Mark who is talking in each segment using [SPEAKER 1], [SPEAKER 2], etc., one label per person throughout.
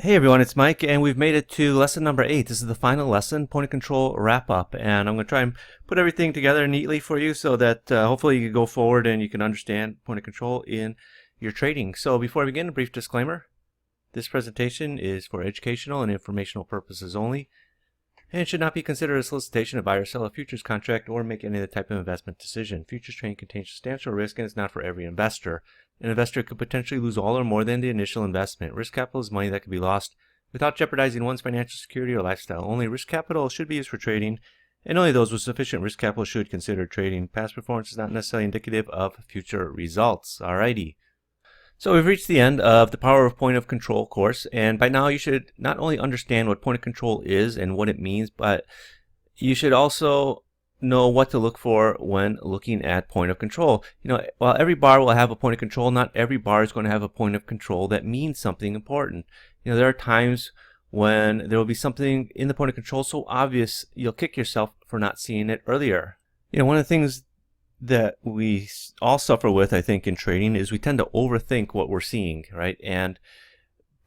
[SPEAKER 1] Hey everyone, it's Mike, and we've made it to lesson number 8. This is the final lesson, point of control wrap up, and I'm going to try and put everything together neatly for you so that hopefully you can go forward and you can understand point of control in your trading. So before I begin, a brief disclaimer. This presentation is for educational and informational purposes only, and it should not be considered a solicitation to buy or sell a futures contract or make any other type of investment decision. Futures trading contains substantial risk and is not for every investor. An investor could potentially lose all or more than the initial investment. Risk capital is money that could be lost without jeopardizing one's financial security or lifestyle. Only risk capital should be used for trading, and only those with sufficient risk capital should consider trading. Past performance is not necessarily indicative of future results. Alrighty. So we've reached the end of the Power of Point of Control course, and by now you should not only understand what point of control is and what it means, but you should also know what to look for when looking at point of control. While every bar will have a point of control, not every bar is going to have a point of control that means something important. There are times when there will be something in the point of control so obvious you'll kick yourself for not seeing it earlier. One of the things that we all suffer with, I think, in trading is we tend to overthink what we're seeing, right? And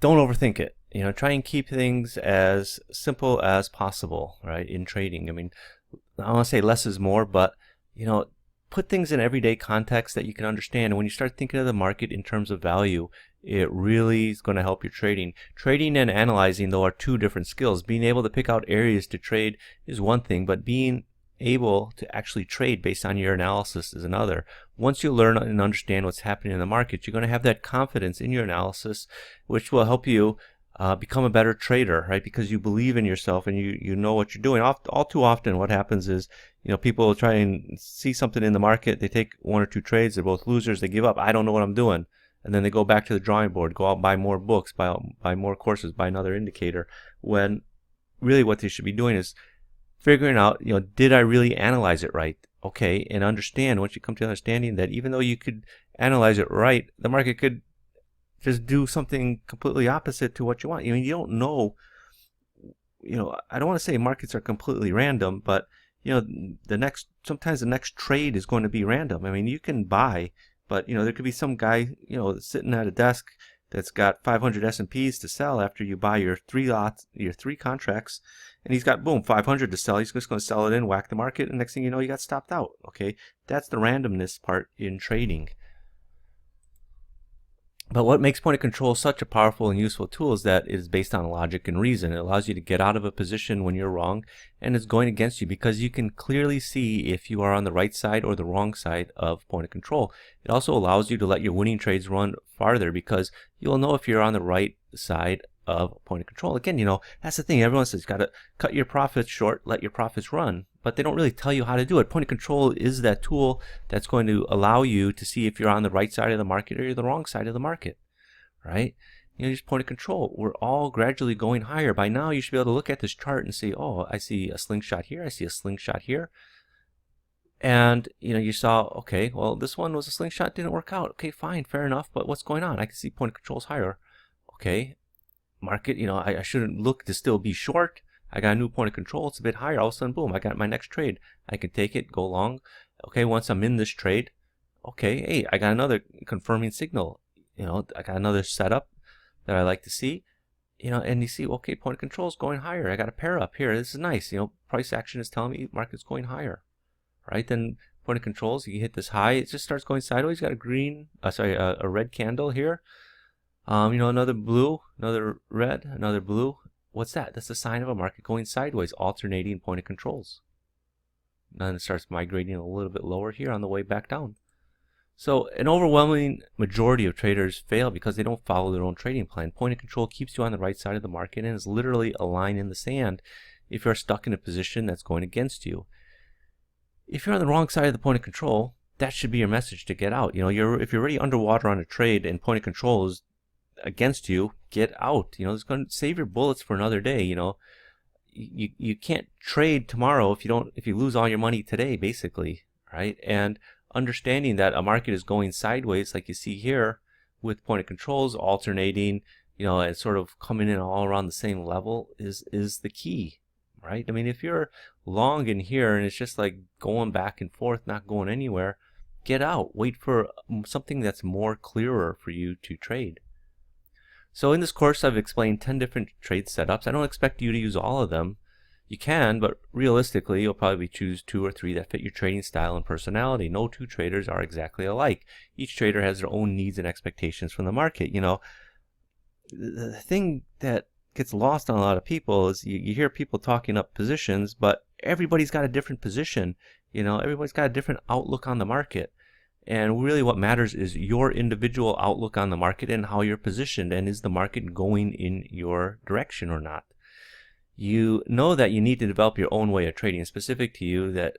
[SPEAKER 1] don't overthink it. Try and keep things as simple as possible, right? In trading, I want to say less is more, but put things in everyday context that you can understand. And when you start thinking of the market in terms of value, it really is going to help your trading. Trading and analyzing, though, are two different skills. Being able to pick out areas to trade is one thing, but being able to actually trade based on your analysis is another. Once you learn and understand what's happening in the market, you're going to have that confidence in your analysis, which will help you become a better trader, right? Because you believe in yourself and you know what you're doing. All too often what happens is, people try and see something in the market, they take one or two trades, they're both losers, they give up. I don't know what I'm doing. And then they go back to the drawing board, go out, buy more books, buy more courses, buy another indicator, when really what they should be doing is figuring out, did I really analyze it right? Okay, and understand, once you come to understanding that even though you could analyze it right, the market could just do something completely opposite to what you want. You don't know, I don't want to say markets are completely random, but sometimes the next trade is going to be random. You can buy, but there could be some guy, sitting at a desk that's got 500 S&Ps to sell after you buy your three contracts, and he's got, boom, 500 to sell. He's just going to sell it in, whack the market, and next thing you know, you got stopped out. Okay, that's the randomness part in trading. But what makes point of control such a powerful and useful tool is that it is based on logic and reason. It allows you to get out of a position when you're wrong and it's going against you, because you can clearly see if you are on the right side or the wrong side of point of control. It also allows you to let your winning trades run farther, because you'll know if you're on the right side of point of control. Again, that's the thing. Everyone says you got to cut your profits short, let your profits run, but they don't really tell you how to do it. Point of control is that tool that's going to allow you to see if you're on the right side of the market or you're the wrong side of the market, right? Just point of control. We're all gradually going higher. By now, you should be able to look at this chart and say, oh, I see a slingshot here. I see a slingshot here. And, you saw, okay, well, this one was a slingshot, didn't work out. Okay, fine, fair enough. But what's going on? I can see point of control is higher. Okay, market, I shouldn't look to still be short. I got a new point of control. It's a bit higher. All of a sudden, boom, I got my next trade. I can take it, go long. Okay, once I'm in this trade, okay, hey, I got another confirming signal. I got another setup that I like to see. And you see, okay, point of control is going higher. I got a pair up here. This is nice. Price action is telling me market's going higher, right? Then point of controls, you hit this high, it just starts going sideways. You got a red candle here. Another blue, another red, another blue. What's that? That's a sign of a market going sideways, alternating point of controls. And then it starts migrating a little bit lower here on the way back down. So an overwhelming majority of traders fail because they don't follow their own trading plan. Point of control keeps you on the right side of the market and is literally a line in the sand if you're stuck in a position that's going against you. If you're on the wrong side of the point of control, that should be your message to get out. If you're already underwater on a trade and point of control is against you, get out. It's going to save your bullets for another day. You can't trade tomorrow if you lose all your money today, basically, right? And understanding that a market is going sideways, like you see here, with point of controls alternating, and sort of coming in all around the same level is the key, right? If you're long in here and it's just like going back and forth, not going anywhere, get out. Wait for something that's more clearer for you to trade. So in this course, I've explained 10 different trade setups. I don't expect you to use all of them. You can, but realistically, you'll probably choose 2 or 3 that fit your trading style and personality. No two traders are exactly alike. Each trader has their own needs and expectations from the market. The thing that gets lost on a lot of people is you hear people talking up positions, but everybody's got a different position. Everybody's got a different outlook on the market. And really what matters is your individual outlook on the market and how you're positioned, and is the market going in your direction or not. You know that you need to develop your own way of trading specific to you, that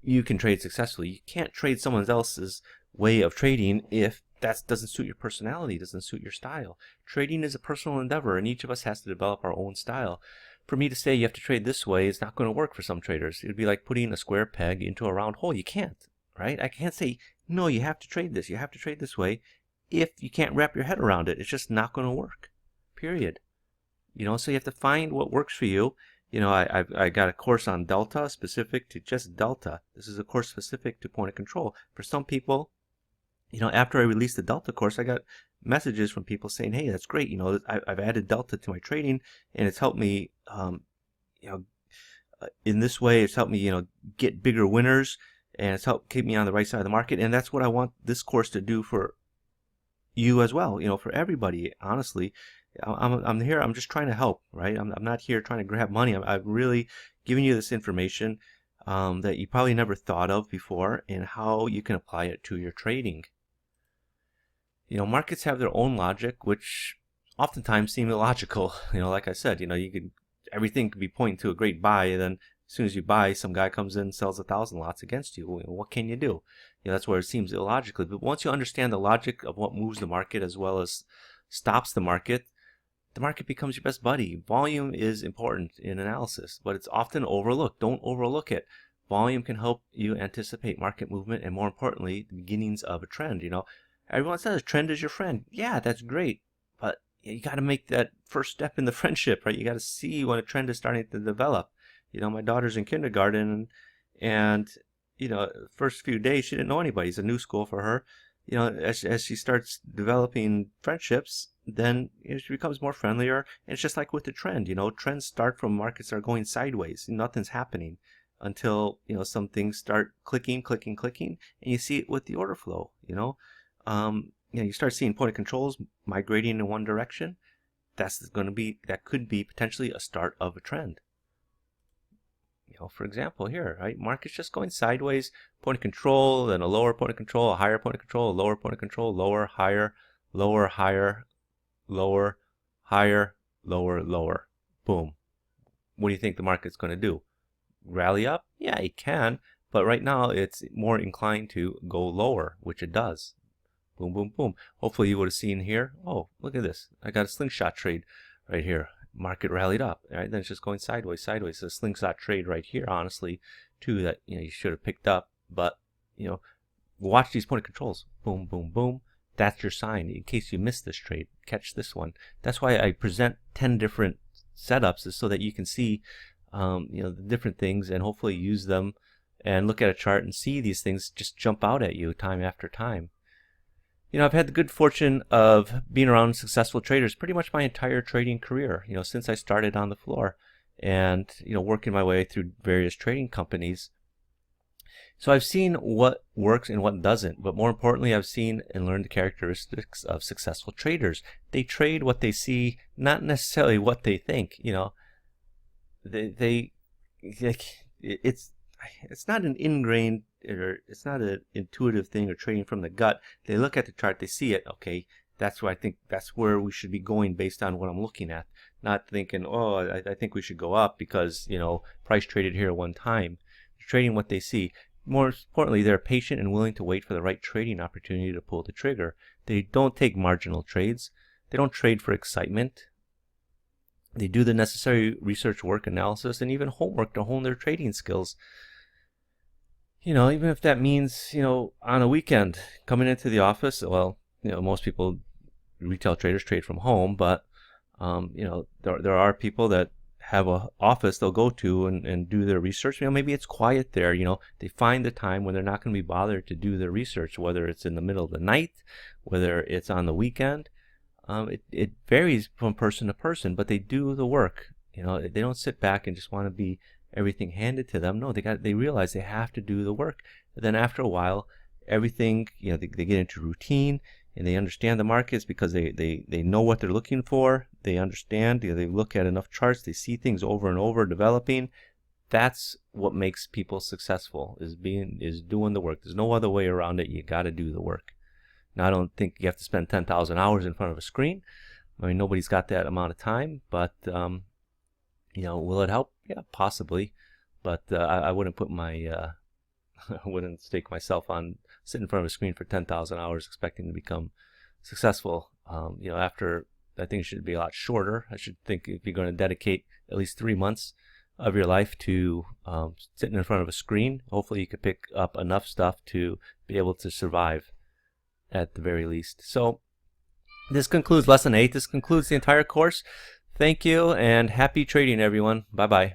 [SPEAKER 1] you can trade successfully. You can't trade someone else's way of trading if that doesn't suit your personality, doesn't suit your style. Trading is a personal endeavor, and each of us has to develop our own style. For me to say you have to trade this way is not going to work for some traders. It would be like putting a square peg into a round hole. You can't, right? I can't say, no, you have to trade this. You have to trade this way if you can't wrap your head around it. It's just not going to work, period. So you have to find what works for you. I got a course on Delta specific to just Delta. This is a course specific to point of control. For some people, after I released the Delta course, I got messages from people saying, hey, that's great. I've added Delta to my trading, and it's helped me, in this way, it's helped me, get bigger winners, and it's helped keep me on the right side of the market. And that's what I want this course to do for you as well, for everybody. Honestly, I'm here, I'm just trying to help, right? I'm not here trying to grab money. I'm really giving you this information that you probably never thought of before, and how you can apply it to your trading. Markets have their own logic, which oftentimes seem illogical. Like I said, everything could be pointing to a great buy, and then as soon as you buy, some guy comes in and sells 1,000 lots against you. What can you do? That's where it seems illogically. But once you understand the logic of what moves the market as well as stops the market becomes your best buddy. Volume is important in analysis, but it's often overlooked. Don't overlook it. Volume can help you anticipate market movement, and more importantly, the beginnings of a trend. Everyone says a trend is your friend. Yeah, that's great, but you got to make that first step in the friendship, right? You got to see when a trend is starting to develop. My daughter's in kindergarten, and first few days she didn't know anybody. It's a new school for her. As she starts developing friendships, then she becomes more friendlier. And it's just like with the trend. Trends start from markets that are going sideways. Nothing's happening until some things start clicking, and you see it with the order flow. You start seeing point of controls migrating in one direction. That could be potentially a start of a trend. For example here, right? Market's just going sideways, point of control, then a lower point of control, a higher point of control, a lower point of control, lower, higher, lower, higher, lower, higher, lower, lower. Boom. What do you think the market's going to do? Rally up? Yeah, it can, but right now it's more inclined to go lower, which it does. Boom, boom, boom. Hopefully you would have seen here. Oh, look at this. I got a slingshot trade right here. Market rallied up, right? Then it's just going sideways. So a slingshot trade right here, honestly, too, that you should have picked up. But watch these point of controls. Boom, boom, boom. That's your sign. In case you missed this trade, catch this one. That's why I present 10 different setups, is so that you can see the different things, and hopefully use them and look at a chart and see these things just jump out at you time after time. I've had the good fortune of being around successful traders pretty much my entire trading career, since I started on the floor, and, working my way through various trading companies. So I've seen what works and what doesn't, but more importantly, I've seen and learned the characteristics of successful traders. They trade what they see, not necessarily what they think. It's not an ingrained, or it's not an intuitive thing, or trading from the gut. They look at the chart, they see it. Okay, that's where I think that's where we should be going based on what I'm looking at. Not thinking, oh, I think we should go up because price traded here one time. They're trading what they see. More importantly, they're patient and willing to wait for the right trading opportunity to pull the trigger. They don't take marginal trades. They don't trade for excitement. They do the necessary research work, analysis, and even homework to hone their trading skills. Even if that means, on a weekend coming into the office. Well, most people, retail traders, trade from home, but there are people that have a office they'll go to and do their research. Maybe it's quiet there. They find the time when they're not going to be bothered to do their research, whether it's in the middle of the night, whether it's on the weekend. It varies from person to person, but they do the work. They don't sit back and just want to be everything handed to them. No, they realize they have to do the work. And then after a while, everything, they get into routine and they understand the markets because they know what they're looking for. They understand, they look at enough charts, they see things over and over developing. That's what makes people successful, is doing the work. There's no other way around it. You got to do the work. Now, I don't think you have to spend 10,000 hours in front of a screen. I mean, nobody's got that amount of time, but will it help? Yeah, possibly. But I wouldn't put I wouldn't stake myself on sitting in front of a screen for 10,000 hours expecting to become successful. After, I think it should be a lot shorter. I should think if you're going to dedicate at least 3 months of your life to sitting in front of a screen, hopefully you could pick up enough stuff to be able to survive at the very least. So this concludes lesson 8. This concludes the entire course. Thank you and happy trading, everyone. Bye-bye.